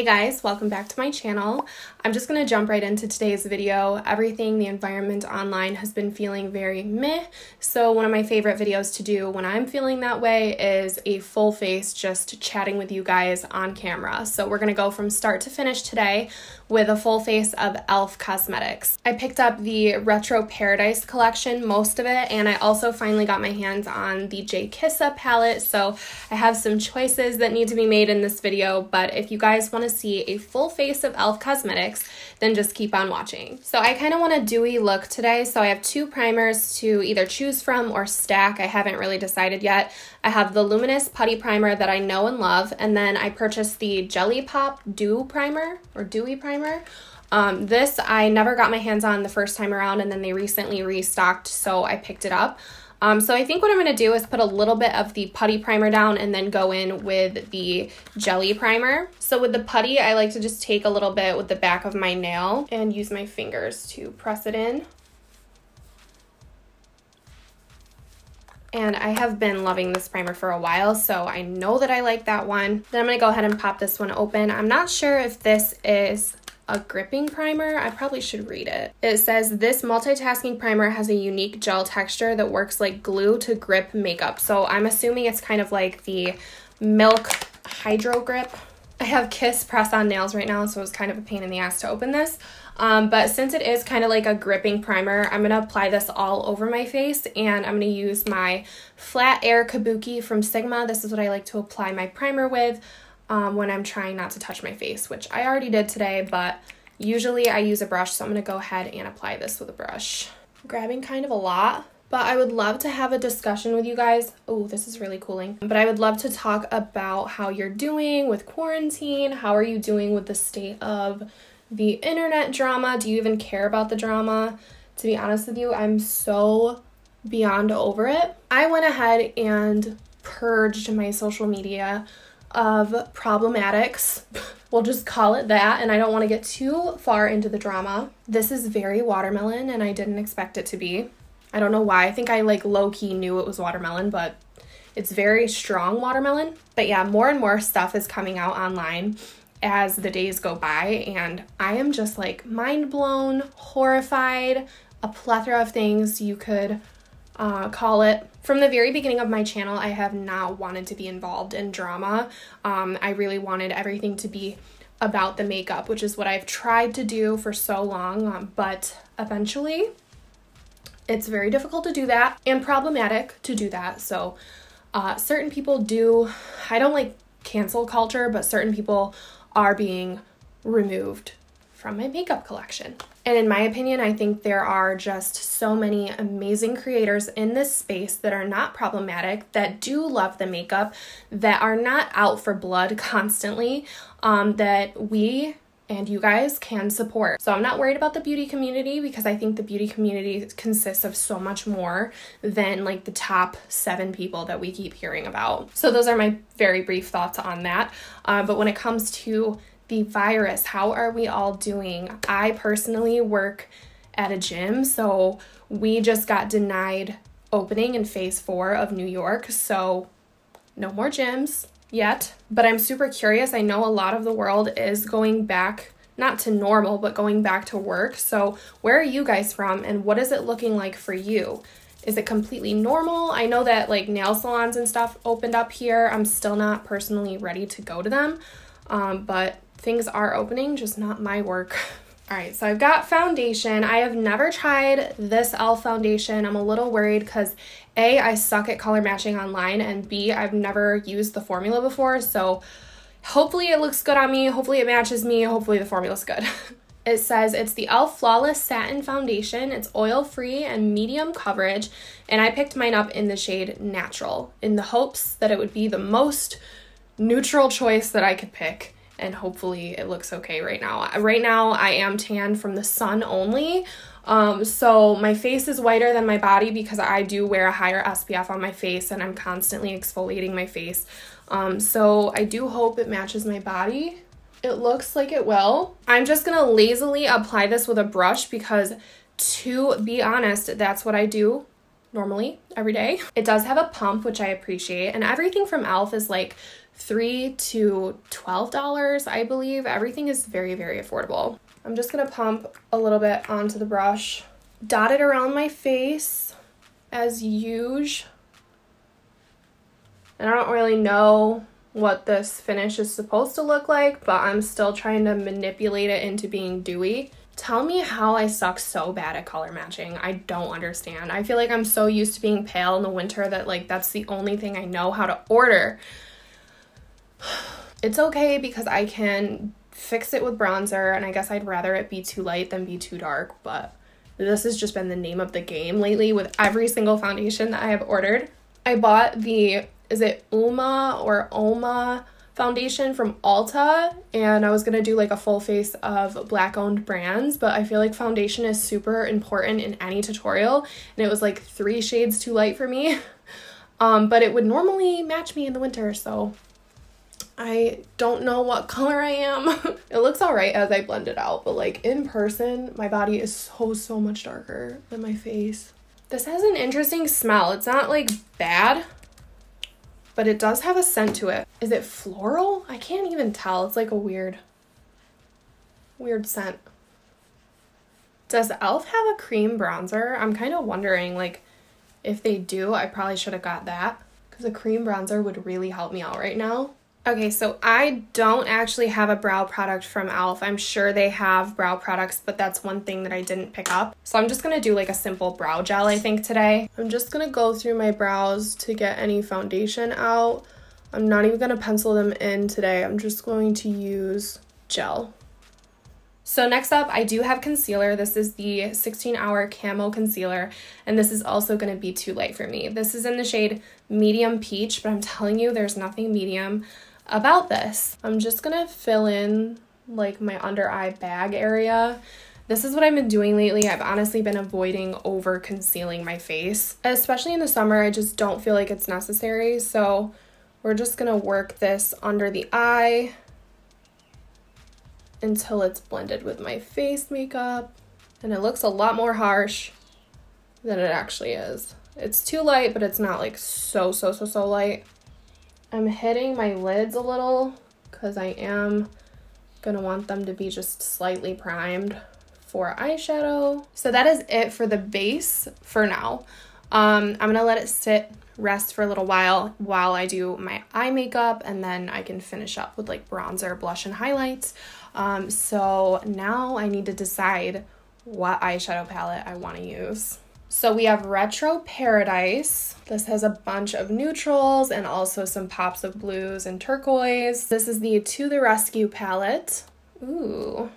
Hey guys, welcome back to my channel. I'm just going to jump right into today's video. Everything, the environment online has been feeling very meh, so one of my favorite videos to do when I'm feeling that way is a full face just chatting with you guys on camera. So we're going to go from start to finish today with a full face of e.l.f. cosmetics. I picked up the Retro Paradise collection, most of it, and I also finally got my hands on the J Kissa palette, so I have some choices that need to be made in this video, but if you guys want to see a full face of e.l.f. cosmetics, then just keep on watching. So I kind of want a dewy look today, so I have two primers to either choose from or stack. I haven't really decided yet. I have the Luminous Putty Primer that I know and love, and then I purchased the Jelly Pop Dew Primer, or Dewy Primer. This I never got my hands on the first time around, and then they recently restocked, so I picked it up. So I think what I'm going to do is put a little bit of the putty primer down and then go in with the jelly primer. So with the putty, I like to just take a little bit with the back of my nail and use my fingers to press it in. And I have been loving this primer for a while, so I know that I like that one. Then I'm going to go ahead and pop this one open. I'm not sure if this is a gripping primer. I probably should read it. It says, this multitasking primer has a unique gel texture that works like glue to grip makeup. So I'm assuming it's kind of like the Milk Hydro Grip. I have Kiss press-on nails right now, so it's kind of a pain in the ass to open this. But since it is kind of like a gripping primer, I'm going to apply this all over my face, and I'm going to use my Flat Air Kabuki from Sigma. This is what I like to apply my primer with when I'm trying not to touch my face, which I already did today, but usually I use a brush, so I'm going to go ahead and apply this with a brush. I'm grabbing kind of a lot, but I would love to have a discussion with you guys. Oh, this is really cooling. But I would love to talk about how you're doing with quarantine. How are you doing with the state of the internet drama? Do you even care about the drama? To be honest with you, I'm so beyond over it. I went ahead and purged my social media of problematics. We'll just call it that, and I don't want to get too far into the drama. This is very watermelon, and I didn't expect it to be. I don't know why. I think I like low-key knew it was watermelon, but it's very strong watermelon. But yeah, more and more stuff is coming out online as the days go by, and I am just like mind blown, horrified, a plethora of things you could call it. From the very beginning of my channel, I have not wanted to be involved in drama. I really wanted everything to be about the makeup, which is what I've tried to do for so long, but eventually it's very difficult to do that and problematic to do that. So certain people do, I don't like cancel culture, but certain people are being removed from my makeup collection. And in my opinion, I think there are just so many amazing creators in this space that are not problematic, that do love the makeup, that are not out for blood constantly, that we and you guys can support. So I'm not worried about the beauty community, because I think the beauty community consists of so much more than like the top 7 people that we keep hearing about. So those are my very brief thoughts on that. But when it comes to the virus, how are we all doing? I personally work at a gym, so we just got denied opening in phase 4 of New York, so no more gyms yet. But I'm super curious. I know a lot of the world is going back, not to normal, but going back to work. So where are you guys from, and what is it looking like for you? Is it completely normal? I know that like nail salons and stuff opened up here. I'm still not personally ready to go to them, but things are opening, just not my work. All right, so I've got foundation. I have never tried this e.l.f. foundation. I'm a little worried because A, I suck at color matching online, and B, I've never used the formula before, so hopefully it looks good on me, hopefully it matches me, hopefully the formula's good. It says it's the e.l.f. Flawless Satin Foundation. It's oil-free and medium coverage, and I picked mine up in the shade Natural in the hopes that it would be the most neutral choice that I could pick. And hopefully it looks okay right now. Right now I am tan from the sun only, so my face is whiter than my body because I do wear a higher SPF on my face, and I'm constantly exfoliating my face. So I do hope it matches my body. It looks like it will. I'm just gonna lazily apply this with a brush because, to be honest, that's what I do normally every day. It does have a pump, which I appreciate, and everything from e.l.f. is like $3 to $12, I believe. Everything is very, very affordable. I'm just gonna pump a little bit onto the brush, dot it around my face as usual. And I don't really know what this finish is supposed to look like, but I'm still trying to manipulate it into being dewy. Tell me how I suck so bad at color matching. I don't understand. I feel like I'm so used to being pale in the winter that like that's the only thing I know how to order. It's okay because I can fix it with bronzer, and I guess I'd rather it be too light than be too dark, but this has just been the name of the game lately with every single foundation that I have ordered. I bought the, is it Uma or Oma foundation from Ulta, and I was gonna do like a full face of black owned brands, but I feel like foundation is super important in any tutorial, and it was like 3 shades too light for me. But it would normally match me in the winter, so I don't know what color I am. It looks all right as I blend it out, but like in person, my body is so much darker than my face. This has an interesting smell. It's not like bad, but it does have a scent to it. Is it floral? I can't even tell. It's like a weird scent. Does e.l.f. have a cream bronzer? I'm kind of wondering, like, if they do, I probably should have got that, because a cream bronzer would really help me out right now. Okay, so I don't actually have a brow product from e.l.f. I'm sure they have brow products, but that's one thing that I didn't pick up. So I'm just going to do like a simple brow gel, I think, today. I'm just going to go through my brows to get any foundation out. I'm not even going to pencil them in today. I'm just going to use gel. So next up, I do have concealer. This is the 16-Hour Camo Concealer, and this is also going to be too light for me. This is in the shade Medium Peach, but I'm telling you, there's nothing medium about this. I'm just gonna fill in like my under eye bag area. This is what I've been doing lately. I've honestly been avoiding over concealing my face, especially in the summer. I just don't feel like it's necessary, so we're just gonna work this under the eye until it's blended with my face makeup, and it looks a lot more harsh than it actually is. It's too light, but it's not like so light. I'm hitting my lids a little because I am gonna want them to be just slightly primed for eyeshadow. So that is it for the base for now. I'm gonna let it rest for a little while I do my eye makeup, and then I can finish up with like bronzer, blush, and highlights. So now I need to decide what eyeshadow palette I want to use. So we have Retro Paradise. This has a bunch of neutrals and also some pops of blues and turquoise. This is the To the Rescue palette. Ooh.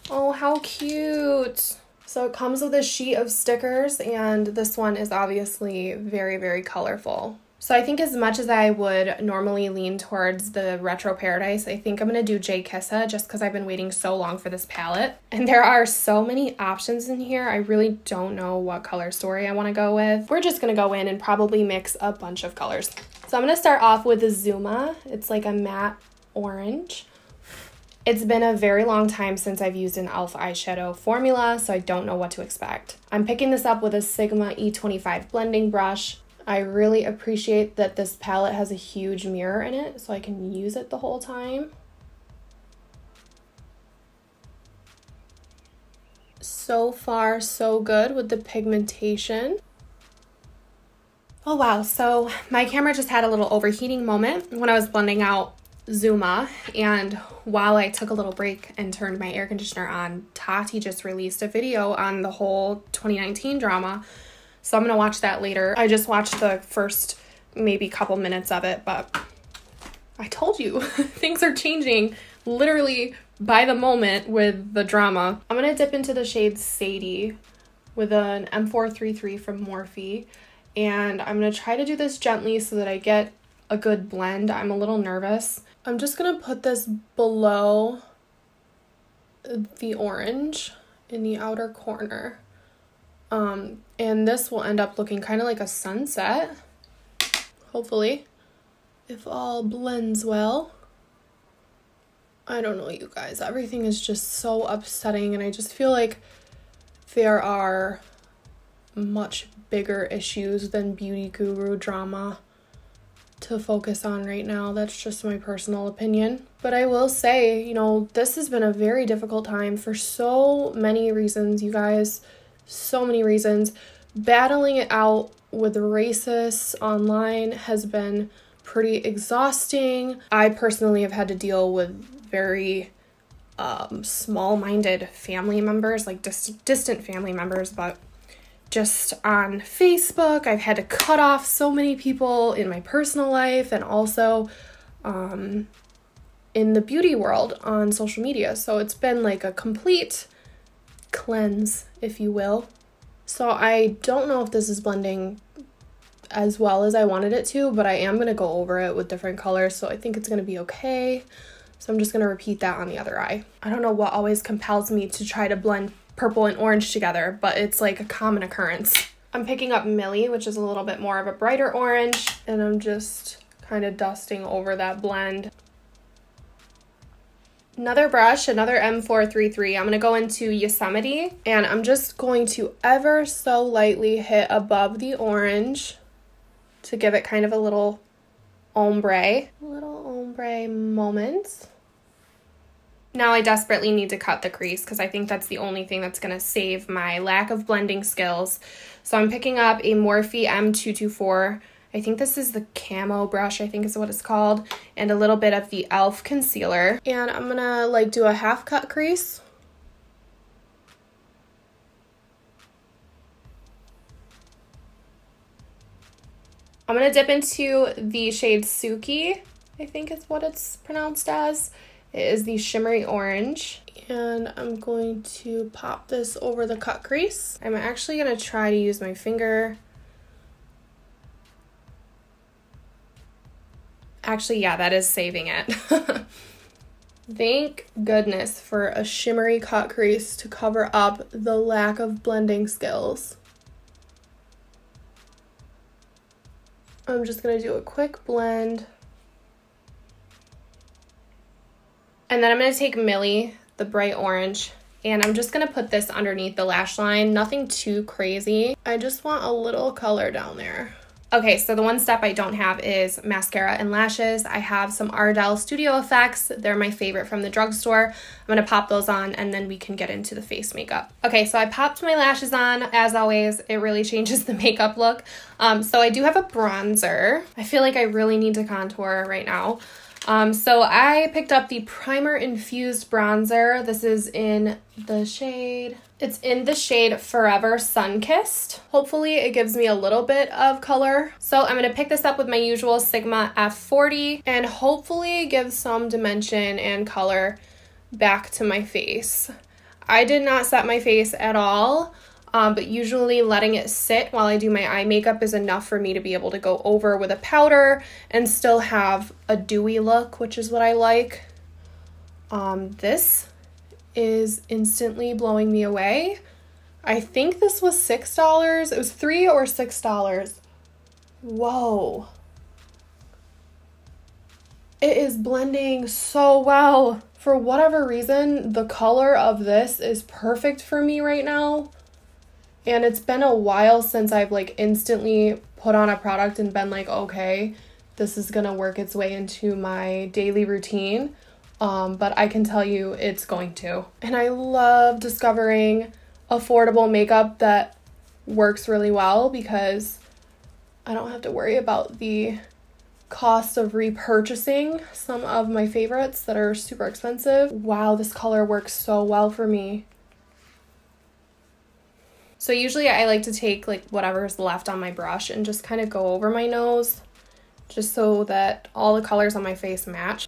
Oh, how cute. So it comes with a sheet of stickers, and this one is obviously very colorful. So I think as much as I would normally lean towards the Retro Paradise, I think I'm going to do J Kissa just because I've been waiting so long for this palette. And there are so many options in here, I really don't know what color story I want to go with. We're just going to go in and probably mix a bunch of colors. So I'm going to start off with the Zuma. It's like a matte orange. It's been a very long time since I've used an e.l.f. eyeshadow formula, so I don't know what to expect. I'm picking this up with a Sigma E25 blending brush. I really appreciate that this palette has a huge mirror in it, so I can use it the whole time. So far, so good with the pigmentation. Oh wow, so my camera just had a little overheating moment when I was blending out Zuma, and while I took a little break and turned my air conditioner on, Tati just released a video on the whole 2019 drama. So I'm going to watch that later. I just watched the first maybe couple minutes of it, but I told you, things are changing literally by the moment with the drama. I'm going to dip into the shade Sadie with an M433 from Morphe, and I'm going to try to do this gently so that I get a good blend. I'm a little nervous. I'm just going to put this below the orange in the outer corner. And this will end up looking kind of like a sunset, hopefully, if all blends well. I don't know, you guys, everything is just so upsetting, and I just feel like there are much bigger issues than beauty guru drama to focus on right now. That's just my personal opinion. But I will say, you know, this has been a very difficult time for so many reasons, you guys. So many reasons. Battling it out with racists online has been pretty exhausting. I personally have had to deal with very small-minded family members, like distant family members, but just on Facebook, I've had to cut off so many people in my personal life and also in the beauty world on social media. So it's been like a complete cleanse, if you will. So I don't know if this is blending as well as I wanted it to, but I am going to go over it with different colors, so I think it's going to be okay. So I'm just going to repeat that on the other eye. I don't know what always compels me to try to blend purple and orange together, but it's like a common occurrence. I'm picking up Millie, which is a little bit more of a brighter orange, and I'm just kind of dusting over that blend. Another brush, another M433. I'm going to go into Yosemite, and I'm just going to ever so lightly hit above the orange to give it kind of a little ombre moment. Now I desperately need to cut the crease because I think that's the only thing that's going to save my lack of blending skills. So I'm picking up a Morphe M224. I think this is the camo brush, I think is what it's called, and a little bit of the e.l.f. concealer. And I'm going to like do a half cut crease. I'm going to dip into the shade Suki, I think is what it's pronounced as. It is the shimmery orange, and I'm going to pop this over the cut crease. I'm actually going to try to use my finger. Actually, yeah, that is saving it. Thank goodness for a shimmery cut crease to cover up the lack of blending skills. I'm just going to do a quick blend. And then I'm going to take Millie, the bright orange, and I'm just going to put this underneath the lash line. Nothing too crazy. I just want a little color down there. Okay, so the one step I don't have is mascara and lashes. I have some Ardell Studio Effects. They're my favorite from the drugstore. I'm going to pop those on, and then we can get into the face makeup. Okay, so I popped my lashes on. As always, it really changes the makeup look. So I do have a bronzer. I feel like I really need to contour right now. So I picked up the Primer Infused Bronzer. This is in the shade, it's in the shade Forever Sunkissed. Hopefully it gives me a little bit of color. So I'm going to pick this up with my usual Sigma F40 and hopefully give some dimension and color back to my face. I did not set my face at all. But usually letting it sit while I do my eye makeup is enough for me to be able to go over with a powder and still have a dewy look, which is what I like. This is instantly blowing me away. I think this was $6. It was $3 or $6. Whoa. It is blending so well. For whatever reason, the color of this is perfect for me right now. And it's been a while since I've like instantly put on a product and been like, okay, this is gonna work its way into my daily routine. But I can tell you it's going to. And I love discovering affordable makeup that works really well because I don't have to worry about the cost of repurchasing some of my favorites that are super expensive. Wow, this color works so well for me. So usually I like to take like whatever's left on my brush and just kind of go over my nose just so that all the colors on my face match.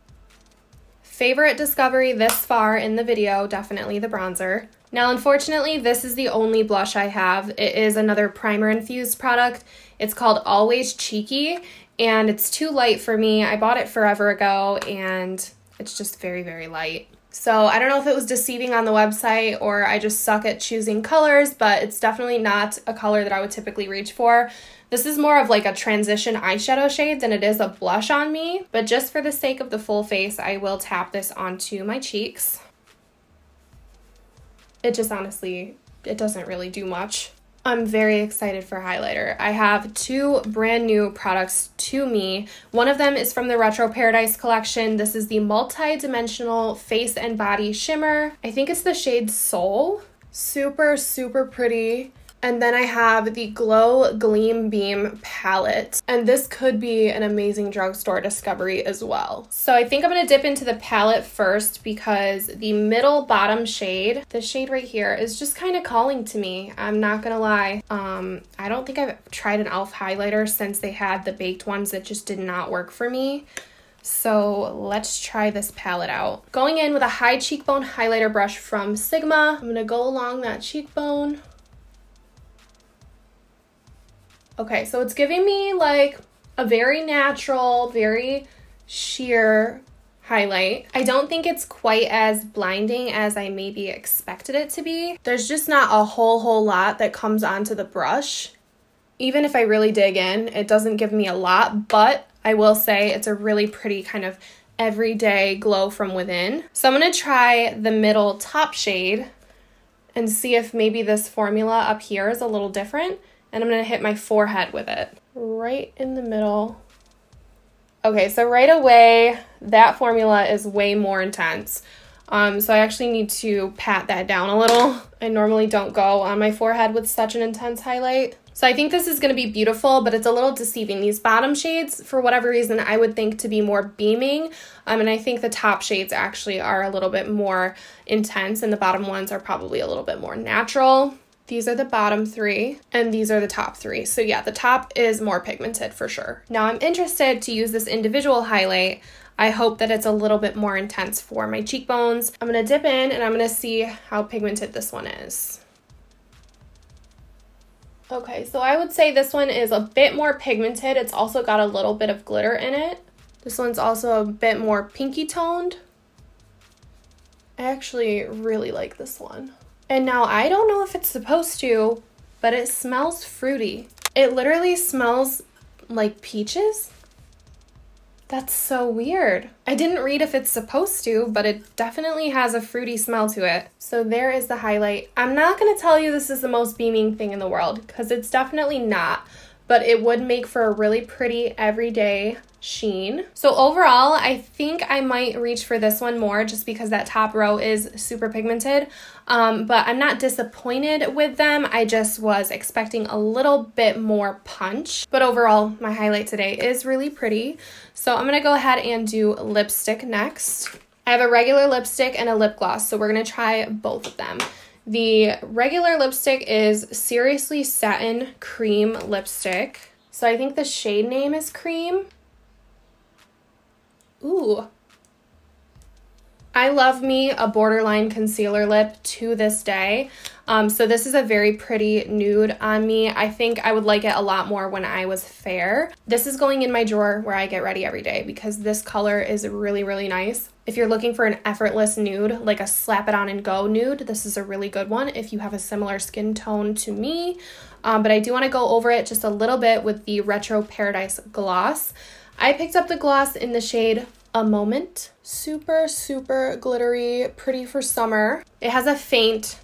Favorite discovery this far in the video, definitely the bronzer. Now unfortunately this is the only blush I have. It is another primer infused product. It's called Always Cheeky and it's too light for me. I bought it forever ago and it's just very, very light. So I don't know if it was deceiving on the website or I just suck at choosing colors, but it's definitely not a color that I would typically reach for. This is more of like a transition eyeshadow shade than it is a blush on me, but just for the sake of the full face, I will tap this onto my cheeks. It just honestly, it doesn't really do much. I'm very excited for highlighter. I have 2 brand new products to me. One of them is from the Retro Paradise collection. This is the multi-dimensional face and body shimmer. I think it's the shade Soul. Super, super pretty. And then I have the Glow Gleam Beam palette. And this could be an amazing drugstore discovery as well. So I think I'm going to dip into the palette first because the middle bottom shade, this shade right here, is just kind of calling to me. I'm not going to lie. I don't think I've tried an e.l.f. highlighter since they had the baked ones that just did not work for me. So let's try this palette out. Going in with a high cheekbone highlighter brush from Sigma. I'm going to go along that cheekbone. Okay, so it's giving me like a very natural, very sheer highlight. I don't think it's quite as blinding as I maybe expected it to be. There's just not a whole lot that comes onto the brush. Even if I really dig in, it doesn't give me a lot, but I will say it's a really pretty kind of everyday glow from within. So I'm gonna try the middle top shade and see if maybe this formula up here is a little different. And I'm going to hit my forehead with it. Right in the middle. Okay, so right away, that formula is way more intense. So I actually need to pat that down a little. I normally don't go on my forehead with such an intense highlight. So I think this is going to be beautiful, but it's a little deceiving. These bottom shades, for whatever reason, I would think to be more beaming. And I think the top shades actually are a little bit more intense, and the bottom ones are probably a little bit more natural. These are the bottom 3, and these are the top 3. So yeah, the top is more pigmented for sure. Now I'm interested to use this individual highlight. I hope that it's a little bit more intense for my cheekbones. I'm gonna dip in and I'm gonna see how pigmented this one is. Okay, so I would say this one is a bit more pigmented. It's also got a little bit of glitter in it. This one's also a bit more pinky toned. I actually really like this one. And now I don't know if it's supposed to, but it smells fruity. It literally smells like peaches. That's so weird. I didn't read if it's supposed to, but it definitely has a fruity smell to it. So there is the highlight. I'm not gonna tell you this is the most beaming thing in the world, because it's definitely not, but it would make for a really pretty everyday sheen. So overall, I think I might reach for this one more just because that top row is super pigmented. But I'm not disappointed with them. I just was expecting a little bit more punch. But overall, my highlight today is really pretty. So I'm gonna go ahead and do lipstick next. I have a regular lipstick and a lip gloss, so we're gonna try both of them. The regular lipstick is Seriously Satin Cream Lipstick. So I think the shade name is Cream. Ooh. I love me a borderline concealer lip to this day. So this is a very pretty nude on me. I think I would like it a lot more when I was fair. This is going in my drawer where I get ready every day because this color is really, really nice. If you're looking for an effortless nude, like a slap it on and go nude, this is a really good one if you have a similar skin tone to me. But I do want to go over it just a little bit with the Retro Paradise gloss. I picked up the gloss in the shade A Moment. Super, super glittery, pretty for summer. It has a faint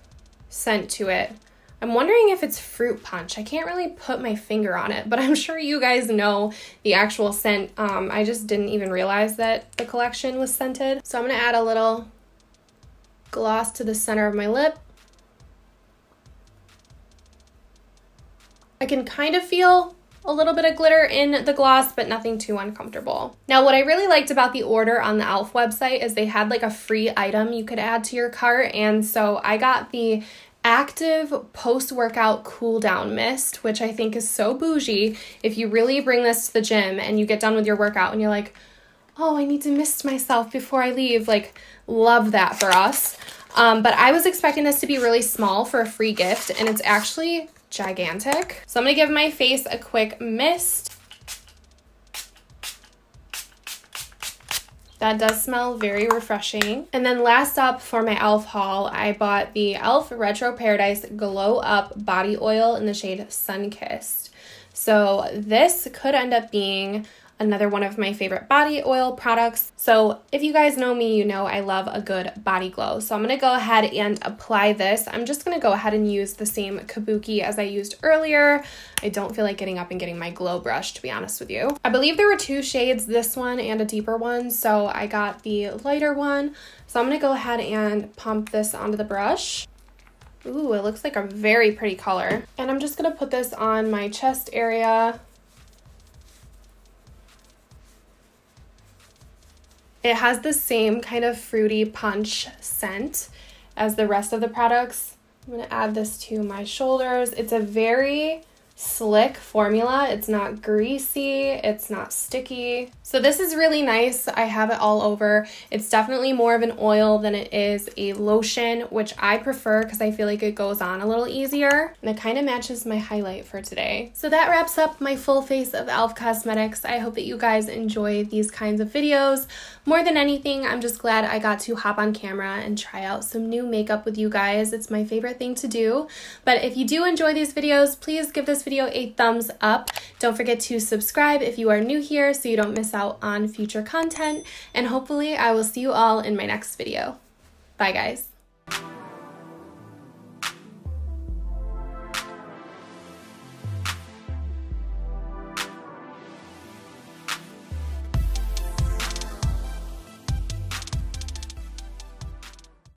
scent to it. I'm wondering if it's fruit punch. I can't really put my finger on it, but I'm sure you guys know the actual scent. I just didn't even realize that the collection was scented. So I'm gonna add a little gloss to the center of my lip. I can kind of feel a little bit of glitter in the gloss, but nothing too uncomfortable. Now, what I really liked about the order on the e.l.f. website is they had like a free item you could add to your cart, and so I got the Active Post-Workout Cool Down Mist, which I think is so bougie. If you really bring this to the gym and you get done with your workout and you're like, oh, I need to mist myself before I leave, like, love that for us. But I was expecting this to be really small for a free gift, and it's actually gigantic. So I'm gonna give my face a quick mist. That does smell very refreshing. And then last up for my e.l.f. haul, I bought the e.l.f. Retro Paradise Glow Up Body Oil in the shade Sunkissed. So this could end up being another one of my favorite body oil products. So if you guys know me, you know I love a good body glow. So I'm going to go ahead and apply this. I'm just going to go ahead and use the same kabuki as I used earlier. I don't feel like getting up and getting my glow brush, to be honest with you. I believe there were 2 shades, this one and a deeper one, so I got the lighter one. So I'm going to go ahead and pump this onto the brush. Ooh, it looks like a very pretty color. And I'm just going to put this on my chest area. It has the same kind of fruity punch scent as the rest of the products. I'm going to add this to my shoulders. It's a very slick formula. It's not greasy, it's not sticky. So this is really nice. I have it all over. It's definitely more of an oil than it is a lotion, which I prefer because I feel like it goes on a little easier, and it kind of matches my highlight for today. So that wraps up my full face of e.l.f. cosmetics. I hope that you guys enjoy these kinds of videos. More than anything, I'm just glad I got to hop on camera and try out some new makeup with you guys. It's my favorite thing to do. But if you do enjoy these videos, please give this video a thumbs up. Don't forget to subscribe if you are new here so you don't miss out on future content. And hopefully I will see you all in my next video. Bye guys.